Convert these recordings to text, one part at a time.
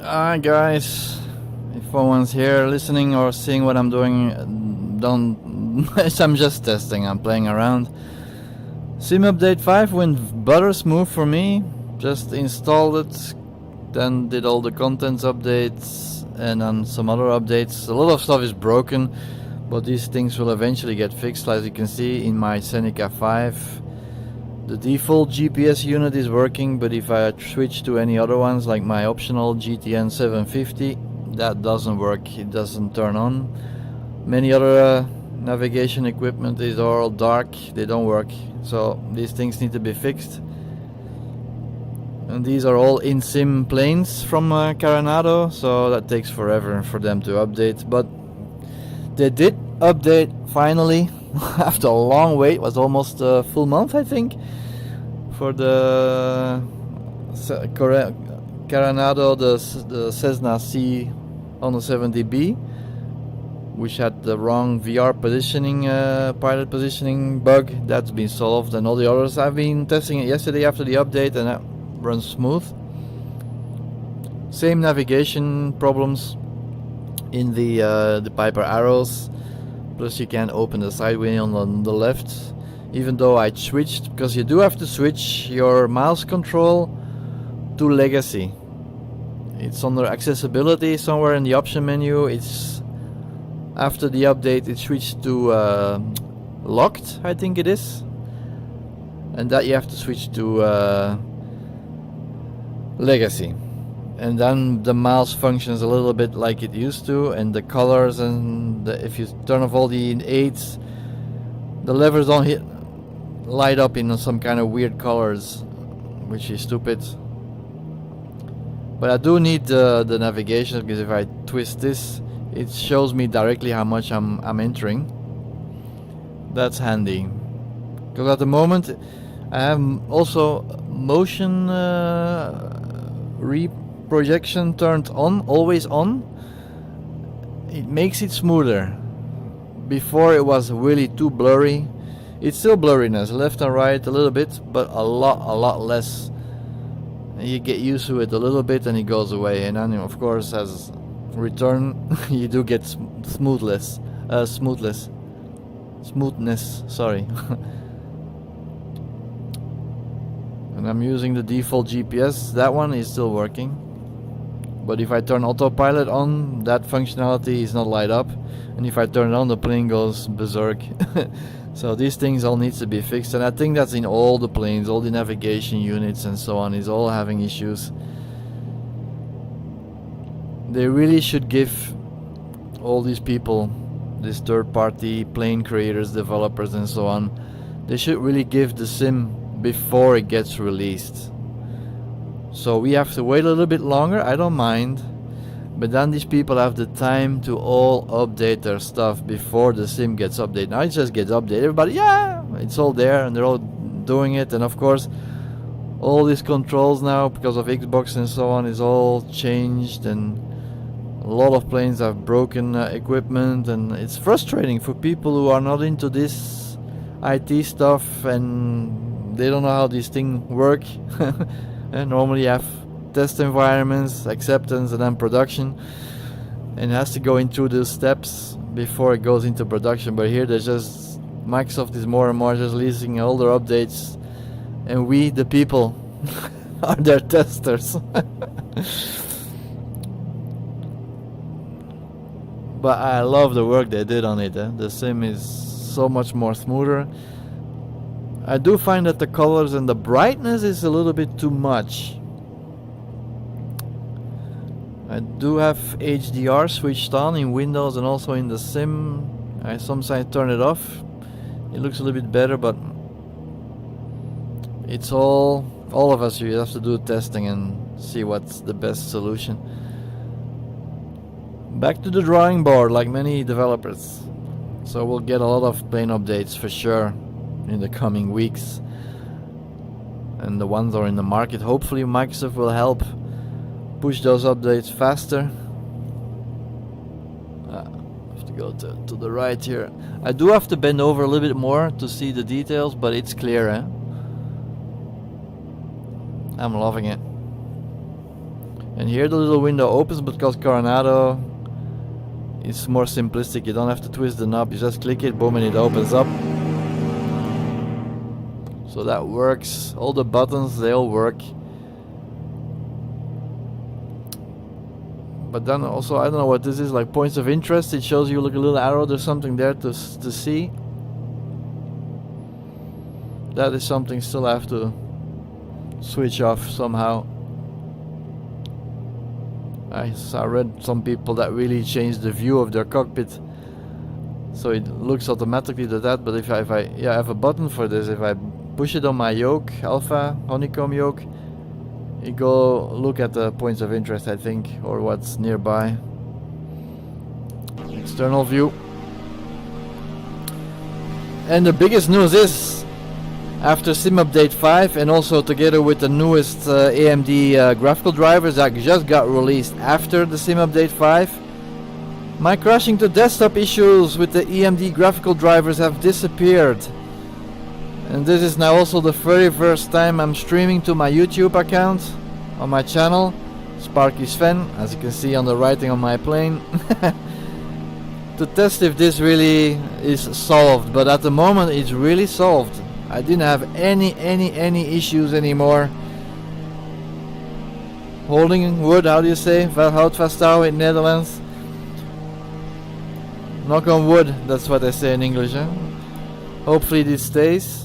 Hi guys, if anyone's here listening or seeing what I'm doing, don't. I'm just testing, I'm playing around. Sim Update 5 went butter smooth for me. Just installed it, then did all the contents updates and then some other updates. A lot of stuff is broken, but these things will eventually get fixed. As you can see in my Seneca 5, the default GPS unit is working, but if I switch to any other ones like my optional GTN 750, that doesn't work, it doesn't turn on. Many other navigation equipment is all dark, they don't work, so these things need to be fixed. And these are all in-sim planes from Caranado, so that takes forever for them to update, but they did update finally after a long wait. It was almost a full month, I think, for the Caranado, the Cessna C170B, which had the wrong VR positioning, pilot positioning bug. That's been solved, and all the others. I've been testing it yesterday after the update, and that runs smooth. Same navigation problems in the Piper arrows. Plus you can't open the side window on the left, even though I switched, because you do have to switch your mouse control to legacy. It's under accessibility somewhere in the option menu. It's after the update it switched to locked, I think it is, and that you have to switch to legacy. And then the mouse functions a little bit like it used to, and the colors, and if you turn off all the aids, the levers don't light up in some kind of weird colors, which is stupid. But I do need the navigation, because if I twist this, it shows me directly how much I'm entering. That's handy, because at the moment I have also motion projection turned on, always on. It makes it smoother. Before it was really too blurry. It's still blurriness, left and right a little bit, but a lot less. You get used to it a little bit and it goes away, and then of course as return you do get smoothness, sorry. And I'm using the default GPS. That one is still working. But if I turn autopilot on, that functionality is not light up. And if I turn it on, the plane goes berserk. So these things all needs to be fixed. And I think that's in all the planes, all the navigation units and so on is all having issues. They really should give all these people, these third-party plane creators, developers and so on, they should really give the sim before it gets released. So we have to wait a little bit longer, I don't mind, but then these people have the time to all update their stuff before the sim gets updated. Now it just gets updated, everybody, yeah, it's all there and they're all doing it. And of course all these controls now, because of Xbox and so on, is all changed, and a lot of planes have broken equipment, and it's frustrating for people who are not into this IT stuff and they don't know how these things work. And normally you have test environments, acceptance, and then production, and it has to go in through those steps before it goes into production. But here there's just, Microsoft is more and more just releasing all their updates, and we, the people, are their testers. But I love the work they did on it. The sim is so much more smoother. I do find that the colors and the brightness is a little bit too much. I do have HDR switched on in Windows and also in the sim. I sometimes turn it off. It looks a little bit better, but it's all of us, you have to do testing and see what's the best solution. Back to the drawing board, like many developers. So we'll get a lot of plane updates for sure in the coming weeks, and the ones that are in the market, hopefully Microsoft will help push those updates faster. I have to go to the right here. I do have to bend over a little bit more to see the details, but it's clear, I'm loving it. And here the little window opens, because Coronado is more simplistic. You don't have to twist the knob, you just click it, boom, and it opens up. So that works. All the buttons, they all work. But then also, I don't know what this is, like points of interest. It shows you like a little arrow, there's something there to see. That is something still I have to switch off somehow. I read some people that really changed the view of their cockpit, so it looks automatically to that. But if I have a button for this, if I push it on my yoke, alpha honeycomb yoke, it go look at the points of interest, I think, or what's nearby. External view. And the biggest news is, after Sim Update 5 and also together with the newest AMD graphical drivers that just got released after the Sim Update 5, my crashing to desktop issues with the AMD graphical drivers have disappeared. And this is now also the very first time I'm streaming to my YouTube account on my channel, Sparky Sven, as you can see on the writing on my plane, to test if this really is solved. But at the moment it's really solved. I didn't have any issues anymore. Holding wood, how do you say? Hout vasthouden in Netherlands. Knock on wood, that's what I say in English. Huh? Hopefully this stays.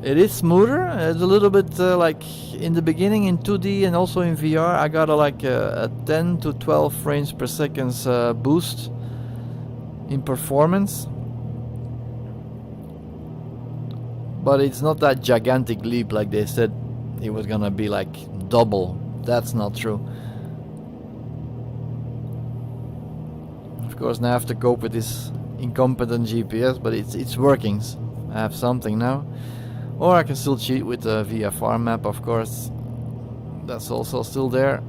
It is smoother. It's a little bit like in the beginning in 2D and also in VR. I got a 10 to 12 frames per second boost in performance. But it's not that gigantic leap like they said it was gonna be, like double. That's not true. Of course, now I have to cope with this incompetent GPS, but it's working. I have something now. Or I can still cheat with the VFR map, of course. That's also still there.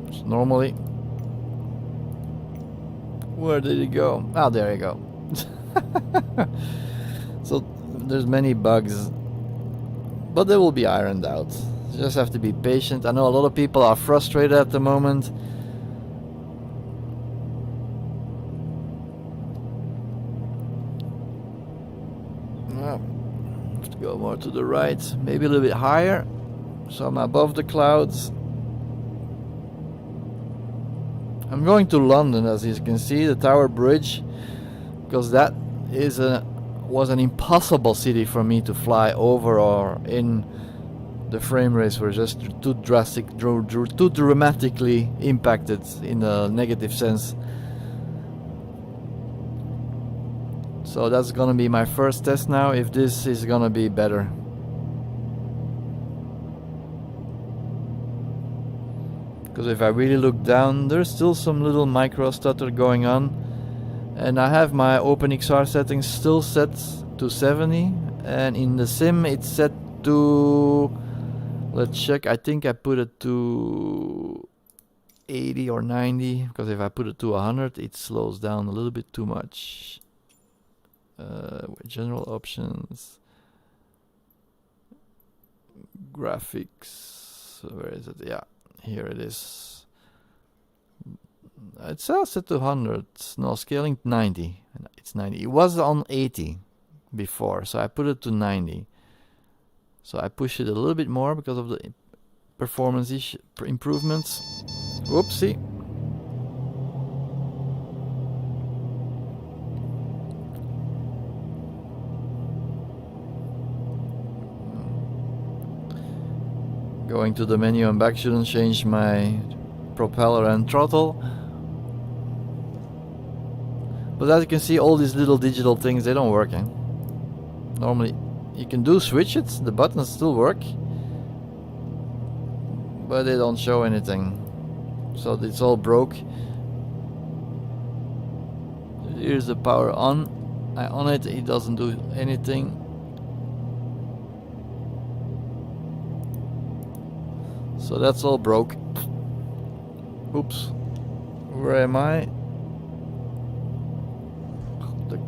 Just normally. Where did it go? Ah, there you go. So there's many bugs, but they will be ironed out. You just have to be patient. I know a lot of people are frustrated at the moment. Have to go more to the right, maybe a little bit higher, so I'm above the clouds. I'm going to London, as you can see, the Tower Bridge, because that was an impossible city for me to fly over or in. The frame rates were just too dramatically impacted in a negative sense. So that's gonna be my first test now, if this is gonna be better. Because if I really look down, there's still some little micro stutter going on. And I have my OpenXR settings still set to 70, and in the sim it's set to, let's check, I think I put it to 80 or 90, because if I put it to 100 it slows down a little bit too much. General options, graphics, where is it? Yeah, here it is. It says set to 100. No, scaling 90. It's 90. It was on 80 before, so I put it to 90. So I push it a little bit more because of the performance improvements. Whoopsie. Going to the menu and back shouldn't change my propeller and throttle. But as you can see, all these little digital things, they don't work. Normally you can do switch it, the buttons still work, but they don't show anything. So it's all broke. Here's the power on. I on it, it doesn't do anything. So that's all broke. Oops. Where am I? The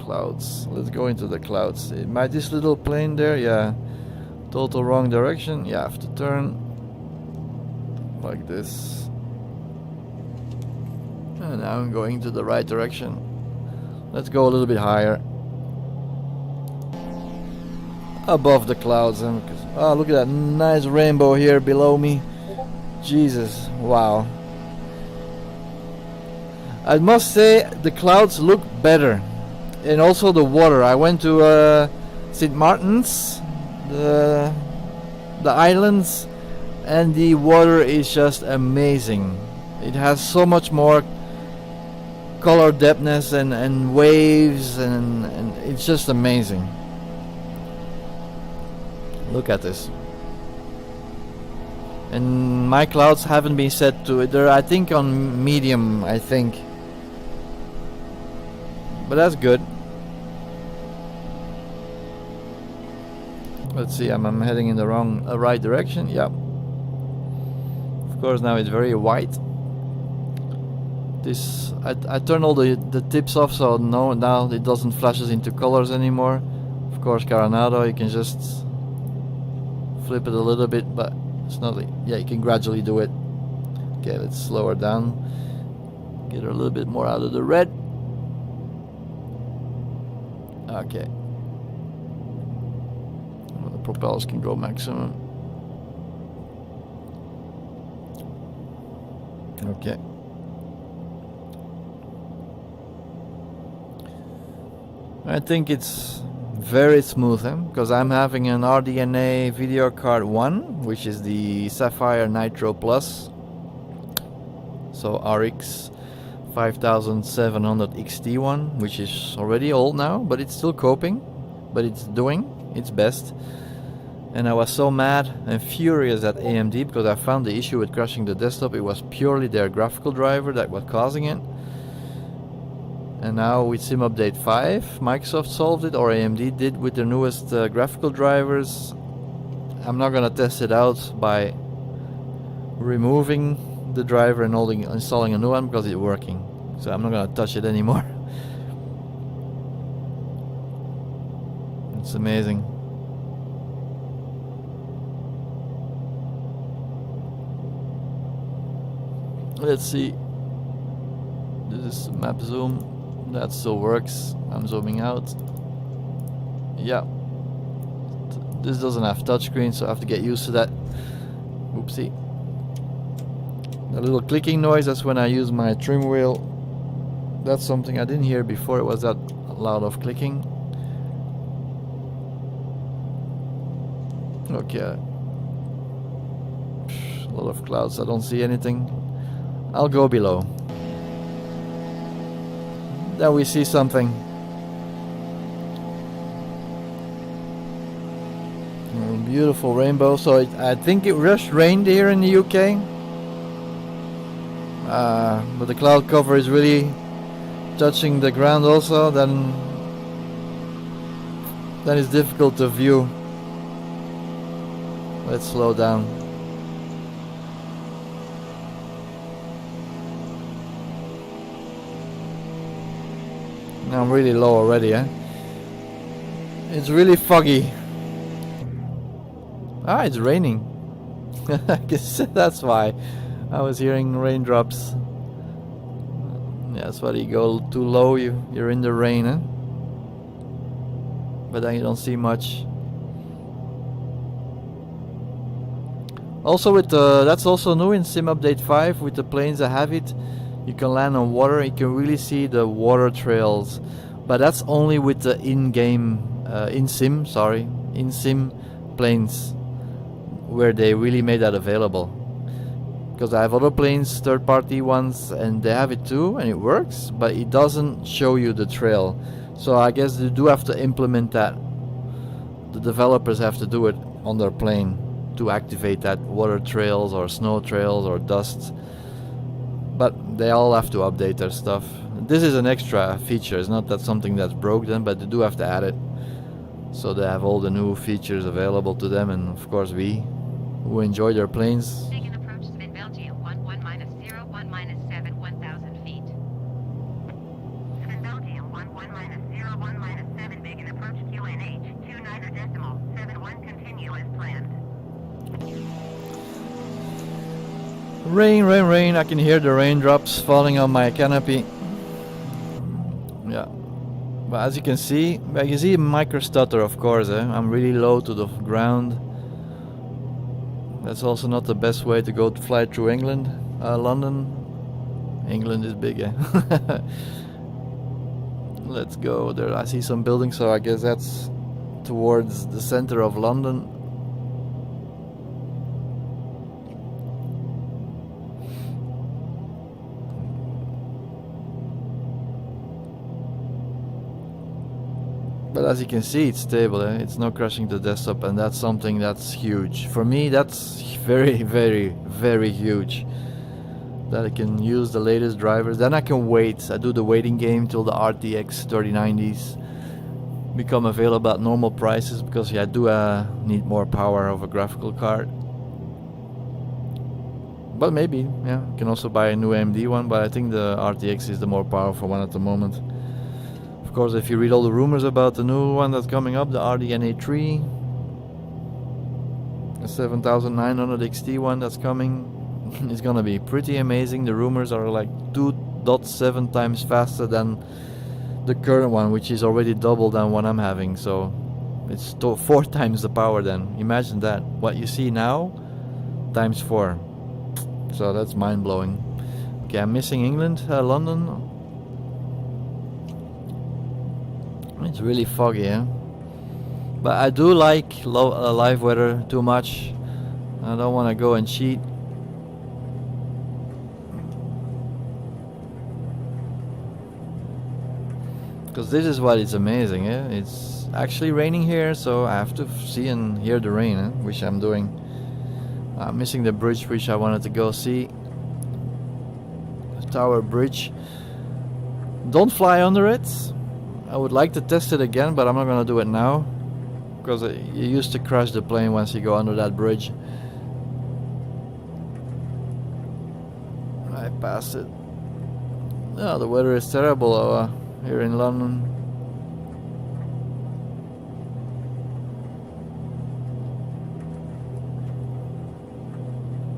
clouds. Let's go into the clouds. This little plane there, yeah. Total wrong direction. You have to turn like this. And now I'm going to the right direction. Let's go a little bit higher. Above the clouds. Oh, look at that nice rainbow here below me. Jesus, wow. I must say the clouds look better. And also the water. I went to St. Martin's, the islands, and the water is just amazing. It has so much more color depthness and waves, and it's just amazing. Look at this. And my clouds haven't been set to it. They're, I think, on medium, I think. But that's good. Let's see, I'm heading in the right direction. Yeah. Of course, now it's very white. This I turn all the tips off, so now it doesn't flashes into colors anymore. Of course, Coronado, you can just flip it a little bit, but it's not like, yeah, you can gradually do it. Okay, let's slow her down. Get her a little bit more out of the red. Okay. Well, the propellers can go maximum. Okay. I think it's very smooth, because I'm having an RDNA video card 1, which is the Sapphire Nitro Plus. So RX 5700 XT one, which is already old now, but it's still coping, but it's doing its best. And I was so mad and furious at AMD because I found the issue with crashing the desktop. It was purely their graphical driver that was causing it. And now with Sim Update 5, Microsoft solved it, or AMD did with their newest graphical drivers. I'm not gonna test it out by removing the driver and installing a new one because it's working. So I'm not gonna touch it anymore. It's amazing. Let's see. This is map zoom. That still works. I'm zooming out. Yeah. This doesn't have touchscreen, so I have to get used to that. Oopsie. The little clicking noise, that's when I use my trim wheel. That's something I didn't hear before. It was that loud of clicking. Okay. A lot of clouds. I don't see anything. I'll go below. Then we see something. Beautiful rainbow. So I think it just rained here in the UK. But the cloud cover is really touching the ground also. Then it's difficult to view. Let's slow down. Now I'm really low already, eh? It's really foggy. Ah, it's raining. I guess that's why I was hearing raindrops. Yeah, that's why you go too low, you're in the rain, eh? But then you don't see much. Also with that's also new in Sim Update 5 with the planes that have it. You can land on water, you can really see the water trails. But that's only with the in-game, in-sim planes, where they really made that available. Because I have other planes, third-party ones, and they have it too, and it works, but it doesn't show you the trail. So I guess they do have to implement that. The developers have to do it on their plane to activate that water trails or snow trails or dust. But they all have to update their stuff. This is an extra feature. It's not that something that's broke them, but they do have to add it. So they have all the new features available to them, and of course we, who enjoy their planes. Take an approach to Belgium 11 minus 0, 1 minus 7, 1,000 feet. Belgium 11 minus 0, 1 minus 7, make an approach QNH, 2 niter decimal, 71 continue as planned. Rain, rain, rain. I can hear the raindrops falling on my canopy. Yeah. But as you can see, a micro stutter, of course. I'm really low to the ground. That's also not the best way to go to fly through England. London. England is big, eh? Let's go there. I see some buildings, so I guess that's towards the center of London. But as you can see, it's stable, eh? It's not crashing the desktop, and that's something that's huge. For me, that's very, very, very huge. That I can use the latest drivers. Then I can wait. I do the waiting game till the RTX 3090s become available at normal prices, because I do need more power of a graphical card. But maybe, yeah, you can also buy a new AMD one, but I think the RTX is the more powerful one at the moment. Of course, if you read all the rumors about the new one that's coming up, the RDNA 3, the 7900 XT one that's coming, it's gonna be pretty amazing. The rumors are like 2.7 times faster than the current one, which is already double than what I'm having, so it's 4 times the power then. Imagine that. What you see now, times 4. So that's mind-blowing. Okay, I'm missing England, London. It's really foggy, eh? But I do like live weather too much. I don't want to go and cheat. Because this is what is amazing, eh? It's actually raining here, so I have to see and hear the rain, eh? Which I'm doing. I'm missing the bridge, which I wanted to go see. The Tower Bridge. Don't fly under it. I would like to test it again, but I'm not gonna do it now, because you used to crash the plane once you go under that bridge. I passed it. Oh, the weather is terrible here in London.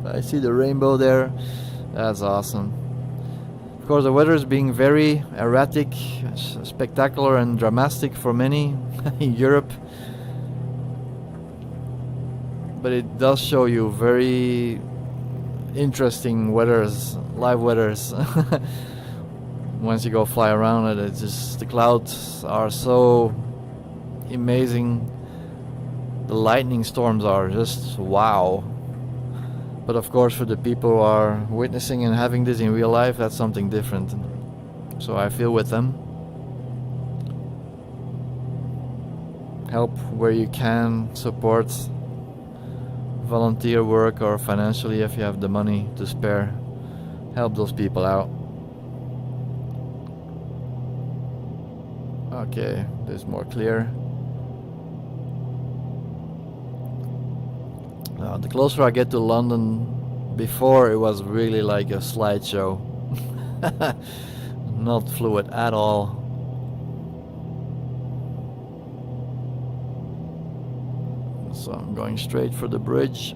I see the rainbow there. That's awesome. Of course, the weather is being very erratic, spectacular and dramatic for many in Europe. But it does show you very interesting weathers, live weathers. Once you go fly around it, it's just, the clouds are so amazing. The lightning storms are just wow. But of course, for the people who are witnessing and having this in real life, that's something different. So I feel with them. Help where you can, support volunteer work, or financially if you have the money to spare. Help those people out. Okay, this is more clear. The closer I get to London, before it was really like a slideshow. Not fluid at all. So I'm going straight for the bridge.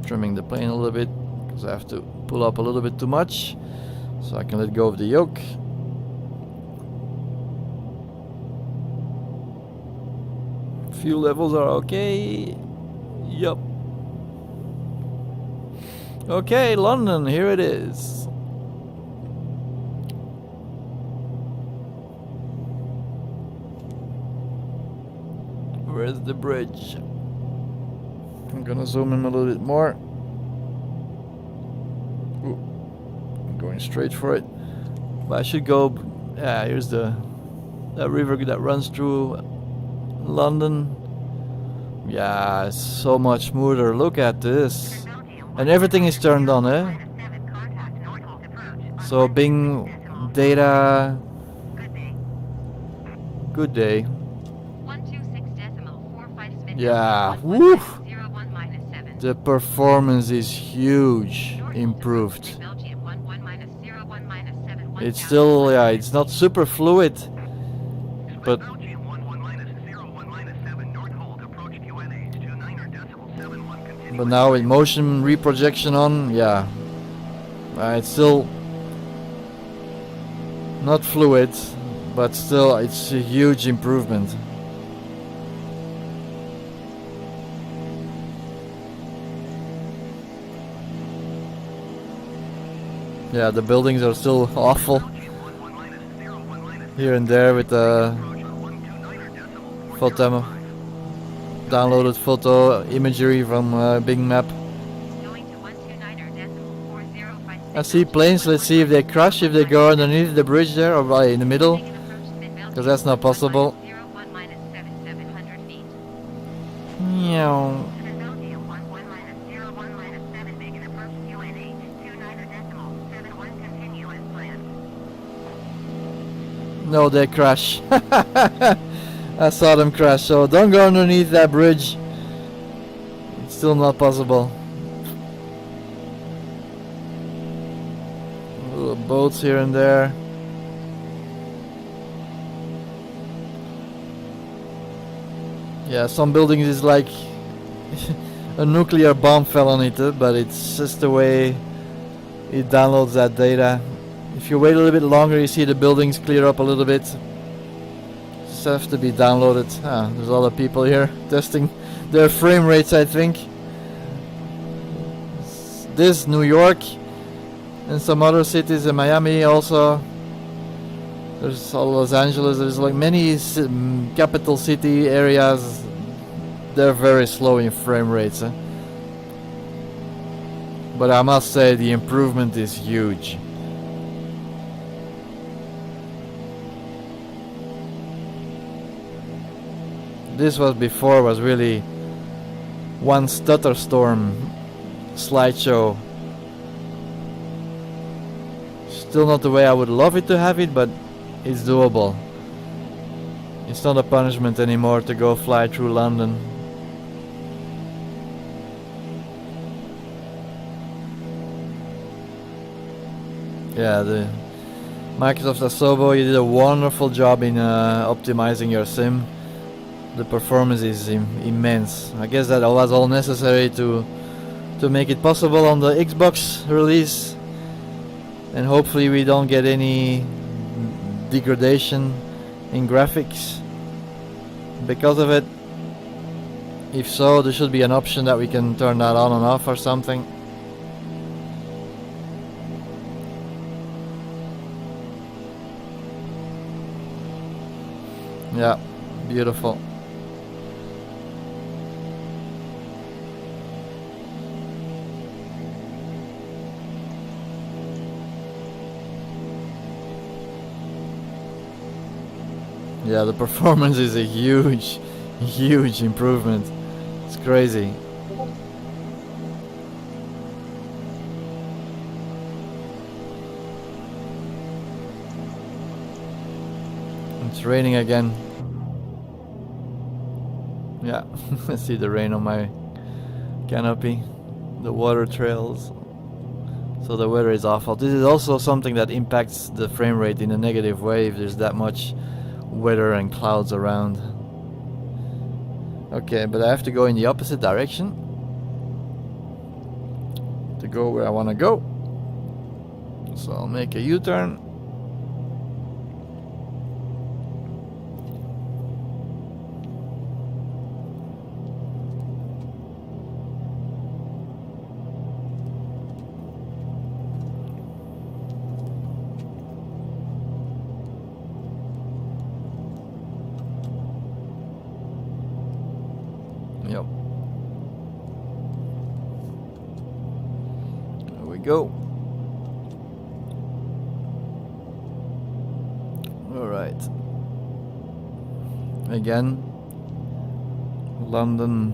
Trimming the plane a little bit, because I have to pull up a little bit too much, so I can let go of the yoke. Fuel levels are okay. Yup. Okay, London, here it is. Where's the bridge? I'm gonna zoom in a little bit more. Ooh, I'm going straight for it. But I should go. Yeah, here's the river that runs through London. Yeah, it's so much smoother. Look at this. And everything is turned on, eh? So Bing data. Good day. Yeah, woo! The performance is huge, improved. It's still, yeah, it's not super fluid, but But now with motion reprojection on, yeah, it's still not fluid, but still it's a huge improvement. Yeah, the buildings are still awful here and there with the photo, downloaded photo imagery from Big Map. I see planes. Let's see if they crash, if they go underneath the bridge there or right in the middle, because that's not possible. Meow. No, they crash. I saw them crash, so don't go underneath that bridge. It's still not possible. Little boats here and there. Yeah, some buildings is like a nuclear bomb fell on it, but it's just the way it downloads that data. If you wait a little bit longer, you see the buildings clear up a little bit. Just have to be downloaded. There's a lot of people here testing their frame rates, I think. This, New York, and some other cities in Miami also. There's Los Angeles. There's like many capital city areas. They're very slow in frame rates. But I must say the improvement is huge. This was before was really one stutter storm slideshow. Still not the way I would love it to have it, but it's doable. It's not a punishment anymore to go fly through London. Yeah, the Microsoft Asobo, you did a wonderful job in optimizing your sim. The performance is immense. I guess that was all necessary to make it possible on the Xbox release, and hopefully we don't get any degradation in graphics because of it. If so, there should be an option that we can turn that on and off or something. Yeah, beautiful. Yeah, the performance is a huge improvement. It's crazy. It's raining again. Yeah, I see the rain on my canopy. The water trails. So the weather is awful. This is also something that impacts the frame rate in a negative way if there's that much weather and clouds around. Okay, but I have to go in the opposite direction to go where I want to go. So I'll make a U-turn. Yep. There we go. All right. Again, London.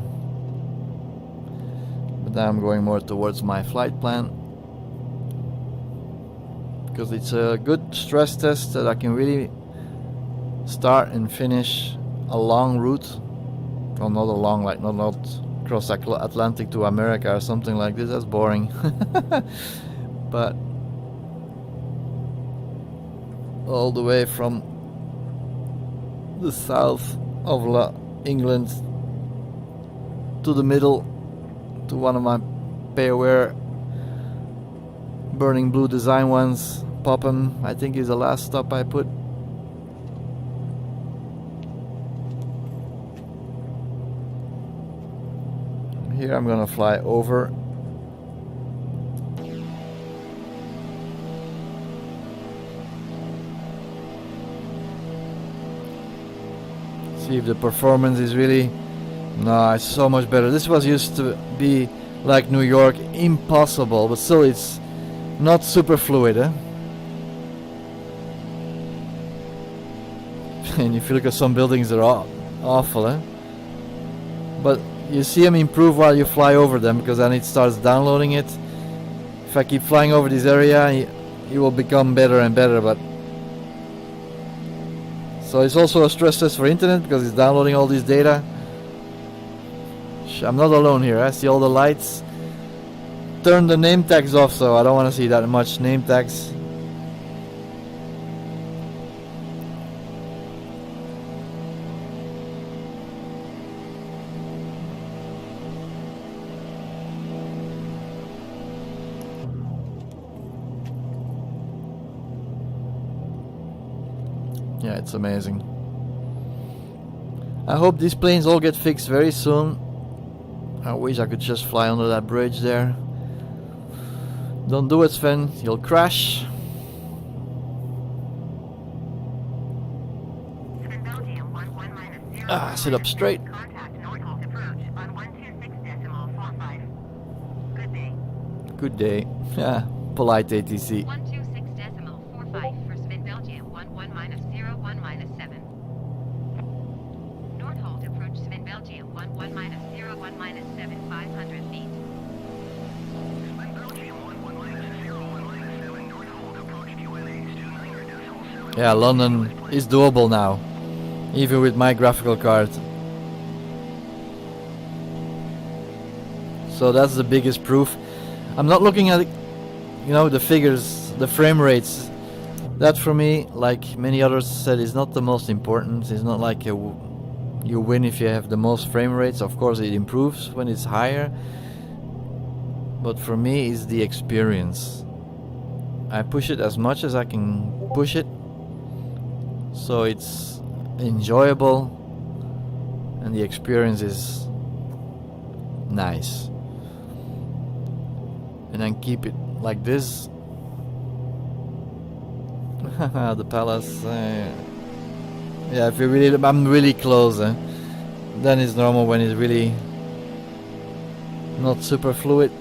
But now I'm going more towards my flight plan, because it's a good stress test that I can really start and finish a long route. Well, not a long, like not cross Atlantic to America or something like this. That's boring. But all the way from the south of England to the middle to one of my pay aware burning blue design ones. Popham, I think, is the last stop I put. Here I'm gonna fly over. See if the performance is really... No, it's so much better. This was used to be like New York, impossible, but still it's not super fluid, eh? And if you look at some buildings, they're awful, eh? But you see them improve while you fly over them, because then it starts downloading it. If I keep flying over this area, it will become better and better, but... So it's also a stress test for internet, because it's downloading all this data. I'm not alone here, I see all the lights. Turn the name tags off, so I don't want to see that much name tags. Yeah, it's amazing. I hope these planes all get fixed very soon. I wish I could just fly under that bridge there. Don't do it, Sven. You'll crash. Sit up straight. Good day. Yeah, polite ATC. 126.45 for Sven Belgium 11 minus 01 minus 7. Nordhold approach Sven Belgium 11 minus 01 minus 7 500 feet. Sven Belgium 11 minus 01 minus 7 Nordhold approach QNH 29.7. Yeah, London is doable now, even with my graphical card. So that's the biggest proof. I'm not looking at, you know, the figures, the frame rates. That for me, like many others said, is not the most important. It's not like you win if you have the most frame rates. Of course it improves when it's higher, but for me it's the experience. I push it as much as I can push it, so it's enjoyable and the experience is nice. And then keep it like this. The palace. Yeah, if you really, I'm really close. Then it's normal when it's really not super fluid.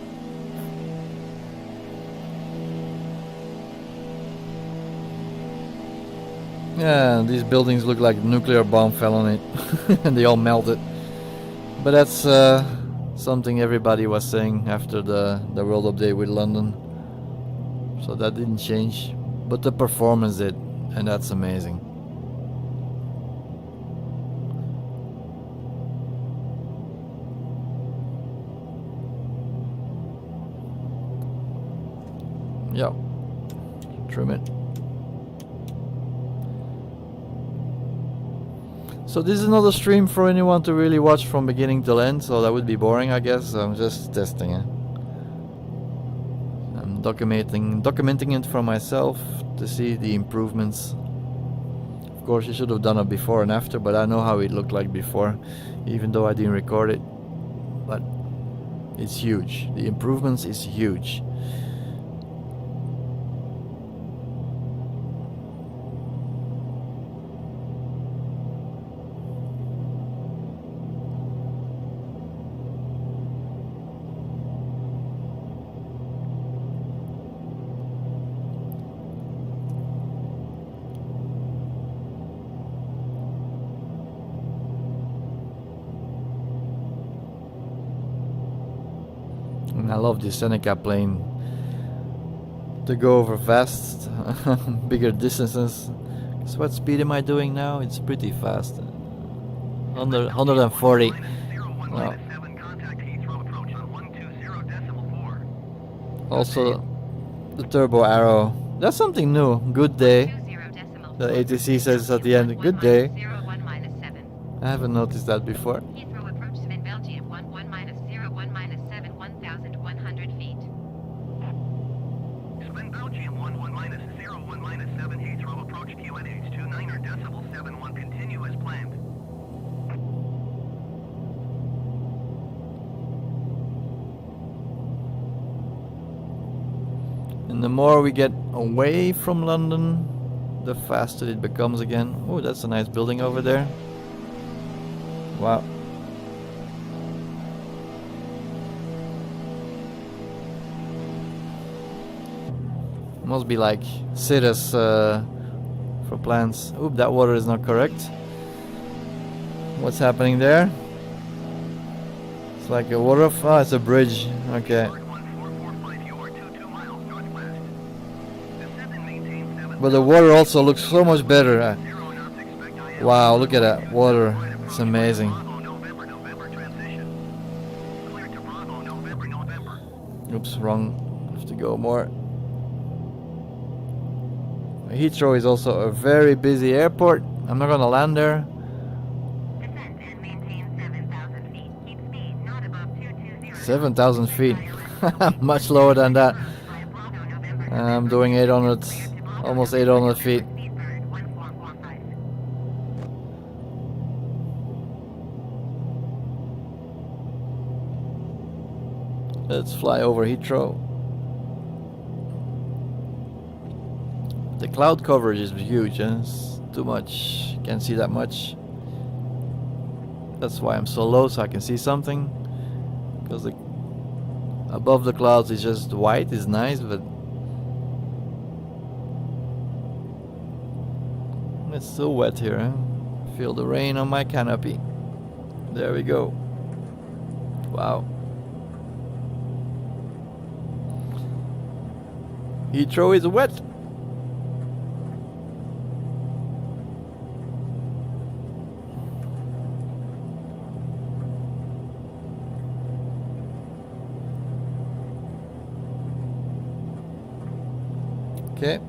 Yeah, these buildings look like a nuclear bomb fell on it, and they all melted. But that's something everybody was saying after the world update with London. So that didn't change, but the performance did, and that's amazing. Yeah, trim it. So this is not a stream for anyone to really watch from beginning to end, so that would be boring, I guess. I'm just testing it. I'm documenting it for myself to see the improvements. Of course, you should have done it before and after, but I know how it looked like before, even though I didn't record it. But it's huge. The improvements is huge. And I love this Seneca plane to go over fast, bigger distances. So what speed am I doing now? It's pretty fast. 140. Wow. Also, the turbo arrow. That's something new. Good day. The ATC says at the end, good day. I haven't noticed that before. 11 minus 01 minus 7 Heathrow approach QNH 29er decimal 71 continue as planned. And the more we get away from London, the faster it becomes again. Oh, that's a nice building over there. Wow. Must be like cities for plants. Oop, that water is not correct. What's happening there? It's like a waterfall. Oh, it's a bridge. Okay. But the water also looks so much better. Wow, look at that water. It's amazing. Oops, wrong. Have to go more. Heathrow is also a very busy airport. I'm not gonna land there. Descend and maintain 7,000 feet. Keep speed not above 220. 7,000 feet. Much lower than that. I'm doing 800, almost 800 feet. Speedbird 1445. Let's fly over Heathrow. The cloud coverage is huge, eh? It's too much. Can't see that much. That's why I'm so low, so I can see something. Because the above the clouds is just white, is nice, but it's still wet here. Eh? Feel the rain on my canopy. There we go. Wow. Heathrow is wet. Okay.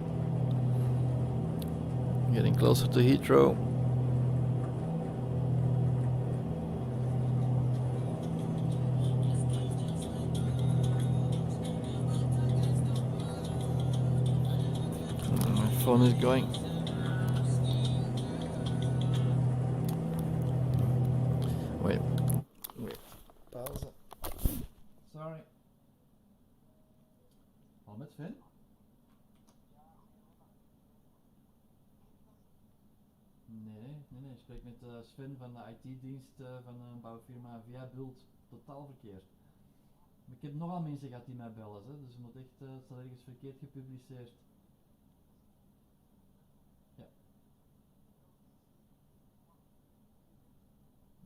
Getting closer to Heathrow. My phone is going. Wait. Pause. Sorry. Al met Sven? Nee, ik spreek met Sven van de IT-dienst van een bouwfirma via Bult Totaalverkeer. Maar ik heb nogal mensen gehad die mij bellen, hè, dus het moet echt, het staat ergens verkeerd gepubliceerd. Ja.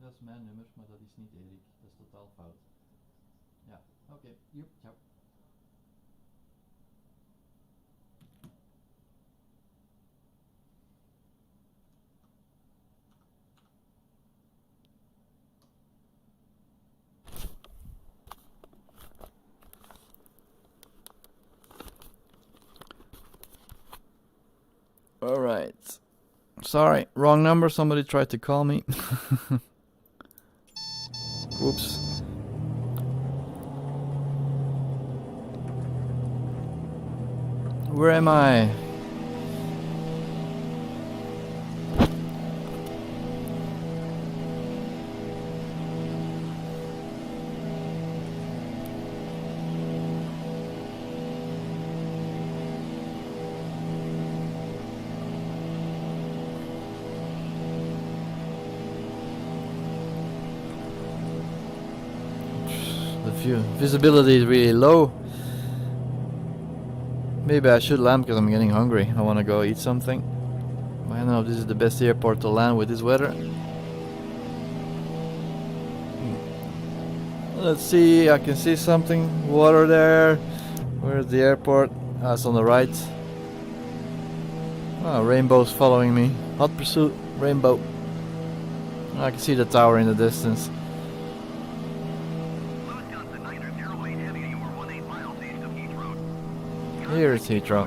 Dat is mijn nummer, maar dat is niet Erik, dat is totaal fout. Ja, oké, joep, ciao. Alright. Sorry, wrong number. Somebody tried to call me. Oops. Where am I? Visibility is really low. Maybe I should land because I'm getting hungry. I want to go eat something. I don't know if this is the best airport to land with this weather. Let's see, I can see something. Water there. Where's the airport? Ah, it's on the right. Oh, rainbow's following me. Hot pursuit, rainbow. I can see the tower in the distance. Here is Heathrow.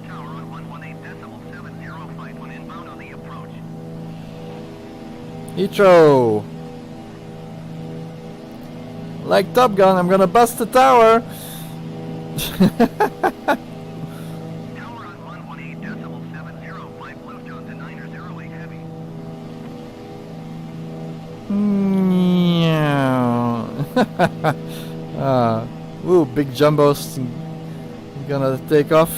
Heathrow! Like Top Gun, I'm gonna bust the tower! Ooh, big jumbos gonna take off.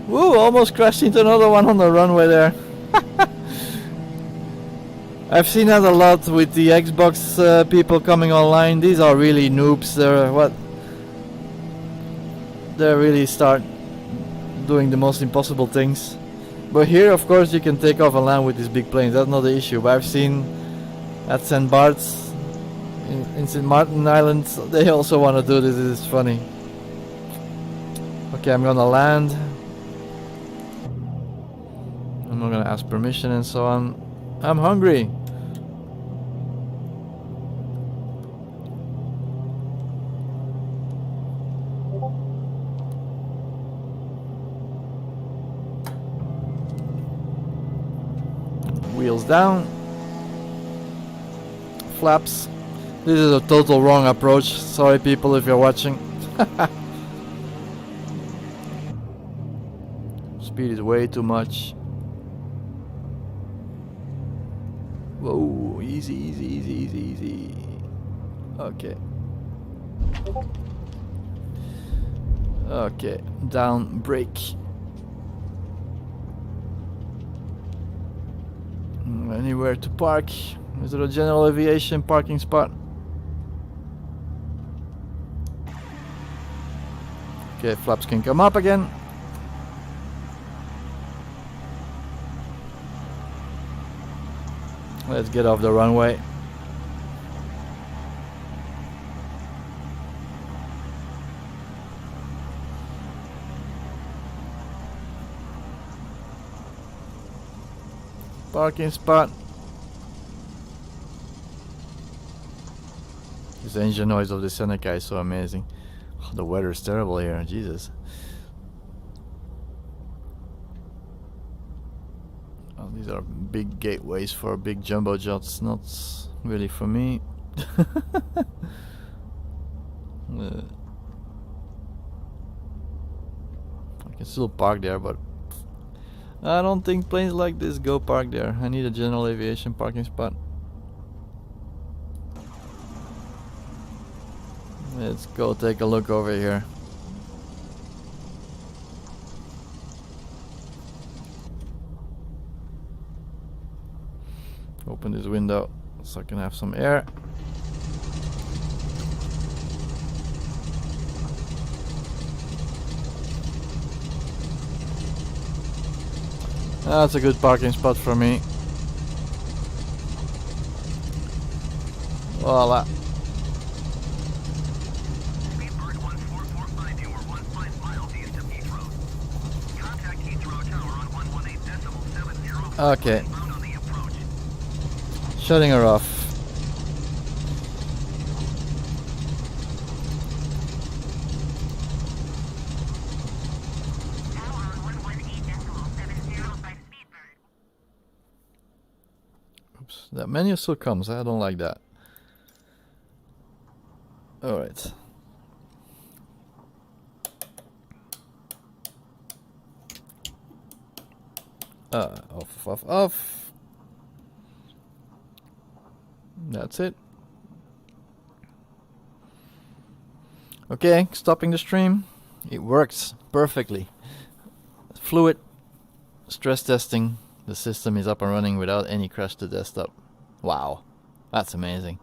Woo, almost crashed into another one on the runway there. I've seen that a lot with the Xbox people coming online. These are really noobs. They really start doing the most impossible things. But here, of course, you can take off and land with these big planes. That's not the issue. But I've seen at St. Bart's in St. Martin Island, they also want to do this. This is funny. Okay, I'm gonna land. I'm not gonna ask permission and so on. I'm hungry. Wheels down. Flaps. This is a total wrong approach. Sorry people if you're watching. Speed is way too much. Whoa, easy, easy, easy, easy, easy. Okay. Okay, down, brake. Anywhere to park? Is there a general aviation parking spot? Okay, flaps can come up again. Let's get off the runway. Parking spot. This engine noise of the Seneca is so amazing. Oh, the weather is terrible here, Jesus. Oh, these are big gateways for big jumbo jets, not really for me. I can still park there, but I don't think planes like this go park there. I need a general aviation parking spot. Let's go take a look over here. Open this window so I can have some air. That's a good parking spot for me. Voila. Speedbird 1445, you are 15 miles east of Heathrow. Contact Heathrow Tower on 118.70. Okay. Bound on the approach. Shutting her off. Tower on 118.70 by Speedbird. Oops, that menu still comes. I don't like that. Alright. Off. That's it. Okay, stopping the stream. It works perfectly. Fluid stress testing. The system is up and running without any crash to desktop. Wow, that's amazing.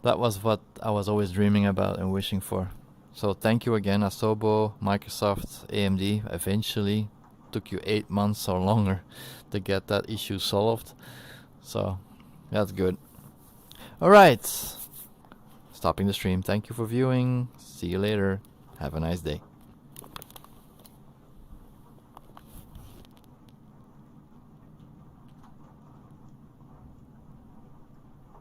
That was what I was always dreaming about and wishing for. So thank you again, Asobo, Microsoft, AMD. Eventually took you 8 months or longer to get that issue solved. So that's good. Alright, stopping the stream. Thank you for viewing. See you later. Have a nice day.